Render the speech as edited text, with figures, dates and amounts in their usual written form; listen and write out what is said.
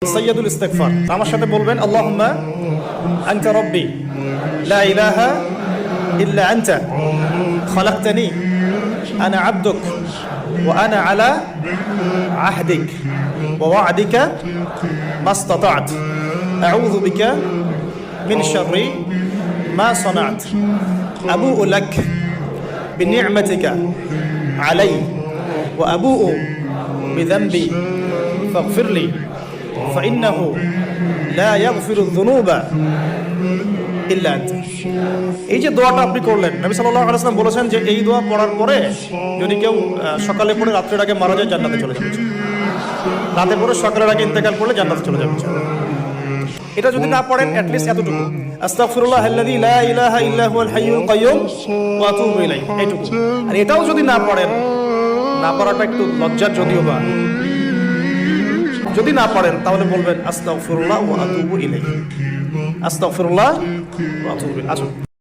সাইয়্যিদুল ইস্তিগফার। আমার সাথে বলবেন আল্লাহুম্মা আনতা রাব্বি লা ইলাহা ইল্লা আনতা খালাকতানি আনা আবদুক ওয়া আনা আলা আহদিক ওয়া ওয়া'দিকা মাসতাতা'ত আউযু বিকা মিন শাররি মা সানা'ত আবু'ু লাক বিনি'মাতিকা আলাইয়া ওয়া আবু'ু বিযানবি ফাগফিরলি فإنه لا يغفر الذنوب إلا أنت। এই যে দোয়াটা আপনি করলেন, নবী সাল্লাল্লাহু আলাইহি ওয়াসাল্লাম বলেছেন যে এই দোয়া পড়ার পরে যদি কেউ সকালে পড়ে রাত্রের আগে মারা যায় জান্নাতে চলে যাবে, রাতে পড়ে সকালের আগে ইন্তেকাল করলে জান্নাতে চলে যাবে। এটা যদি না পড়েন অ্যাটলিস্ট এতটুকু আস্তাগফিরুল্লাহ আল্লাযী লা ইলাহা ইল্লা হুয়াল হাইয়ুল কাইয়্যুম ওয়া আতুবু ইলাইহি, এইটুকু। আর এটাও যদি না পড়েন, না পড়াটা একটু লজ্জার যদিও বা, যদি না পারেন তাহলে বলবেন আস্তাগফিরুল্লাহ ওয়া আতুবু ইলাইহি, আস্তাগফিরুল্লাহ ওয়া আতুবু ইলাইহি।